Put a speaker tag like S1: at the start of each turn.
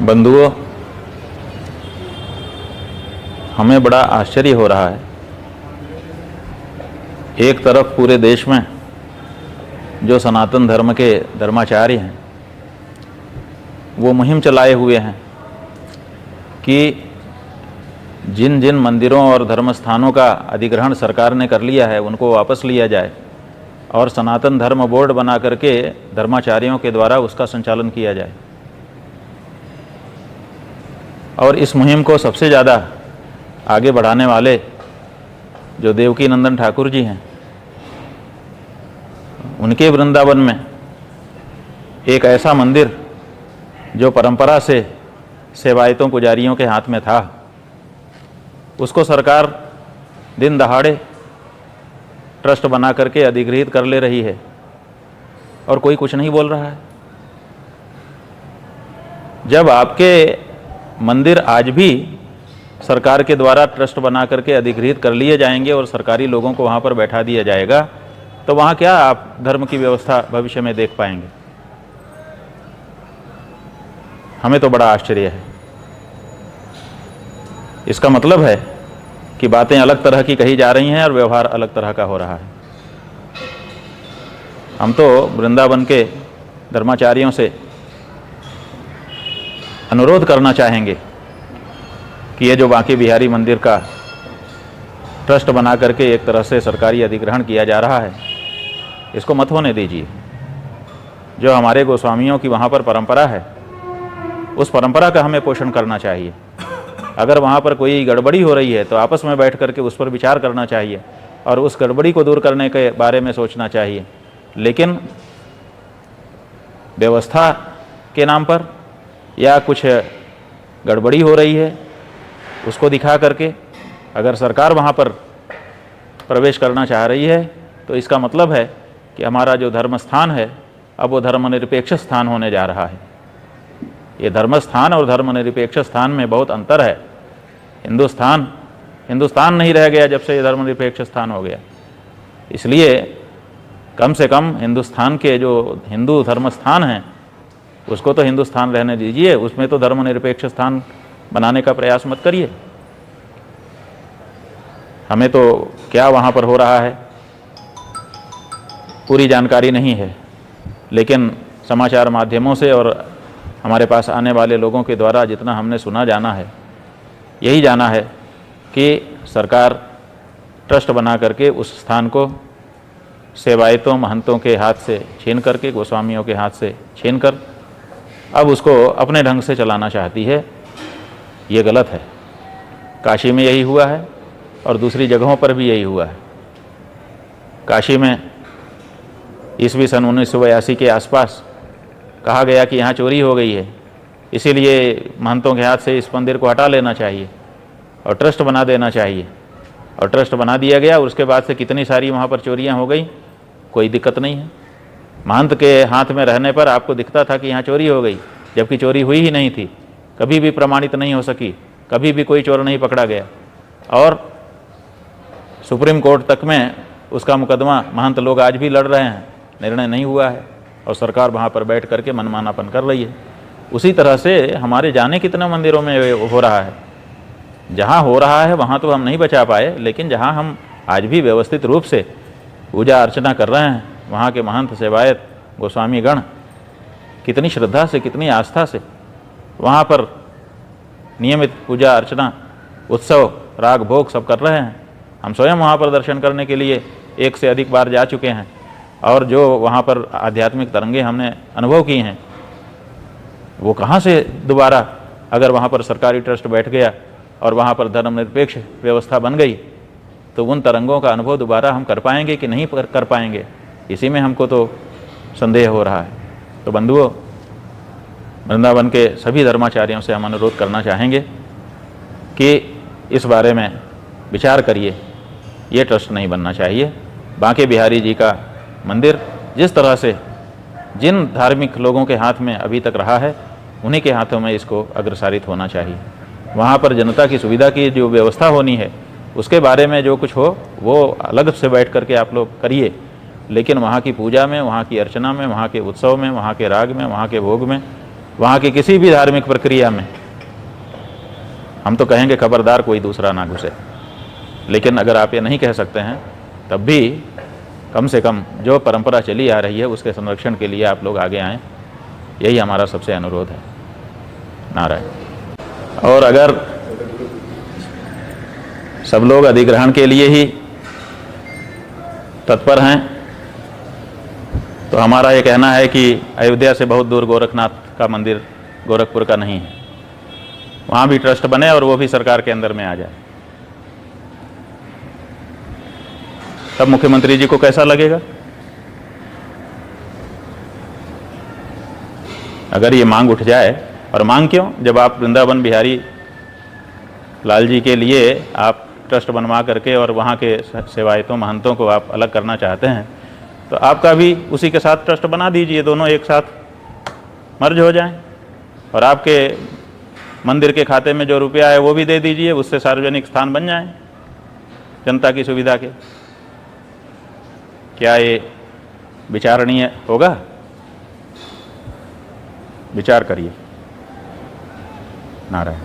S1: बंधुओं, हमें बड़ा आश्चर्य हो रहा है। एक तरफ पूरे देश में जो सनातन धर्म के धर्माचार्य हैं वो मुहिम चलाए हुए हैं कि जिन जिन मंदिरों और धर्म स्थानों का अधिग्रहण सरकार ने कर लिया है उनको वापस लिया जाए और सनातन धर्म बोर्ड बना करके धर्माचार्यों के द्वारा उसका संचालन किया जाए। और इस मुहिम को सबसे ज़्यादा आगे बढ़ाने वाले जो देवकी नंदन ठाकुर जी हैं, उनके वृंदावन में एक ऐसा मंदिर जो परंपरा से सेवायतों पुजारियों के हाथ में था, उसको सरकार दिन दहाड़े ट्रस्ट बना करके अधिग्रहित कर ले रही है और कोई कुछ नहीं बोल रहा है। जब आपके मंदिर आज भी सरकार के द्वारा ट्रस्ट बना करके अधिग्रहित कर लिए जाएंगे और सरकारी लोगों को वहाँ पर बैठा दिया जाएगा, तो वहाँ क्या आप धर्म की व्यवस्था भविष्य में देख पाएंगे? हमें तो बड़ा आश्चर्य है। इसका मतलब है कि बातें अलग तरह की कही जा रही हैं और व्यवहार अलग तरह का हो रहा है। हम तो वृंदावन के धर्माचार्यों से अनुरोध करना चाहेंगे कि ये जो बांके बिहारी मंदिर का ट्रस्ट बना करके एक तरह से सरकारी अधिग्रहण किया जा रहा है, इसको मत होने दीजिए। जो हमारे गोस्वामियों की वहाँ पर परंपरा है, उस परंपरा का हमें पोषण करना चाहिए। अगर वहाँ पर कोई गड़बड़ी हो रही है तो आपस में बैठ करके उस पर विचार करना चाहिए और उस गड़बड़ी को दूर करने के बारे में सोचना चाहिए। लेकिन व्यवस्था के नाम पर या कुछ गड़बड़ी हो रही है उसको दिखा करके अगर सरकार वहाँ पर प्रवेश करना चाह रही है, तो इसका मतलब है कि हमारा जो धर्म स्थान है अब वो धर्मनिरपेक्ष स्थान होने जा रहा है। ये धर्म स्थान और धर्मनिरपेक्ष स्थान में बहुत अंतर है। हिंदुस्तान नहीं रह गया जब से ये धर्मनिरपेक्ष स्थान हो गया। इसलिए कम से कम हिंदुस्तान के जो हिंदू धर्म स्थान हैं उसको तो हिंदुस्तान रहने दीजिए, उसमें तो धर्मनिरपेक्ष स्थान बनाने का प्रयास मत करिए। हमें तो क्या वहाँ पर हो रहा है पूरी जानकारी नहीं है, लेकिन समाचार माध्यमों से और हमारे पास आने वाले लोगों के द्वारा जितना हमने सुना जाना है, यही जाना है कि सरकार ट्रस्ट बना करके उस स्थान को सेवायतों महंतों के हाथ से छीन करके, गोस्वामियों के हाथ से छीन कर अब उसको अपने ढंग से चलाना चाहती है। ये गलत है। काशी में यही हुआ है और दूसरी जगहों पर भी यही हुआ है। काशी में ईस्वी सन 1982 के आसपास कहा गया कि यहाँ चोरी हो गई है, इसीलिए महंतों के हाथ से इस मंदिर को हटा लेना चाहिए और ट्रस्ट बना देना चाहिए। और ट्रस्ट बना दिया गया और उसके बाद से कितनी सारी वहाँ पर चोरियाँ हो गई, कोई दिक्कत नहीं है। महंत के हाथ में रहने पर आपको दिखता था कि यहाँ चोरी हो गई, जबकि चोरी हुई ही नहीं थी, कभी भी प्रमाणित नहीं हो सकी, कभी भी कोई चोर नहीं पकड़ा गया। और सुप्रीम कोर्ट तक में उसका मुकदमा महंत लोग आज भी लड़ रहे हैं, निर्णय नहीं हुआ है और सरकार वहाँ पर बैठ करके मनमानापन कर रही है। उसी तरह से हमारे जाने कितने मंदिरों में हो रहा है। जहाँ हो रहा है वहाँ तो हम नहीं बचा पाए, लेकिन जहाँ हम आज भी व्यवस्थित रूप से पूजा अर्चना कर रहे हैं, वहाँ के महंत सेवायत गोस्वामी गण कितनी श्रद्धा से, कितनी आस्था से वहाँ पर नियमित पूजा अर्चना, उत्सव, राग भोग सब कर रहे हैं। हम स्वयं वहाँ पर दर्शन करने के लिए एक से अधिक बार जा चुके हैं और जो वहाँ पर आध्यात्मिक तरंगे हमने अनुभव की हैं, वो कहाँ से दोबारा अगर वहाँ पर सरकारी ट्रस्ट बैठ गया और वहाँ पर धर्मनिरपेक्ष व्यवस्था बन गई, तो उन तरंगों का अनुभव दोबारा हम कर पाएंगे कि नहीं कर पाएंगे, इसी में हमको तो संदेह हो रहा है। तो बंधुओं, वृंदावन के सभी धर्माचार्यों से हम अनुरोध करना चाहेंगे कि इस बारे में विचार करिए। ये ट्रस्ट नहीं बनना चाहिए। बांके बिहारी जी का मंदिर जिस तरह से जिन धार्मिक लोगों के हाथ में अभी तक रहा है, उन्हीं के हाथों में इसको अग्रसारित होना चाहिए। वहाँ पर जनता की सुविधा की जो व्यवस्था होनी है उसके बारे में जो कुछ हो वो अलग से बैठ करके आप लोग करिए, लेकिन वहाँ की पूजा में, वहाँ की अर्चना में, वहाँ के उत्सव में, वहाँ के राग में, वहाँ के भोग में वहाँ की किसी भी धार्मिक प्रक्रिया में हम तो कहेंगे खबरदार कोई दूसरा ना घुसे। लेकिन अगर आप ये नहीं कह सकते हैं तब भी कम से कम जो परंपरा चली आ रही है उसके संरक्षण के लिए आप लोग आगे आएँ, यही हमारा सबसे अनुरोध है। नारायण। और अगर सब लोग अधिग्रहण के लिए ही तत्पर हैं तो हमारा ये कहना है कि अयोध्या से बहुत दूर गोरखनाथ का मंदिर गोरखपुर का नहीं है, वहाँ भी ट्रस्ट बने और वो भी सरकार के अंदर में आ जाए। तब मुख्यमंत्री जी को कैसा लगेगा? अगर ये मांग उठ जाए, और मांग क्यों, जब आप वृंदावन बिहारी लाल जी के लिए आप ट्रस्ट बनवा करके और वहाँ के सेवायतों महंतों को आप अलग करना चाहते हैं तो आपका भी उसी के साथ ट्रस्ट बना दीजिए, दोनों एक साथ मर्ज हो जाएं और आपके मंदिर के खाते में जो रुपया है वो भी दे दीजिए, उससे सार्वजनिक स्थान बन जाएं जनता की सुविधा के। क्या ये विचारणीय होगा? विचार करिए। नारायण।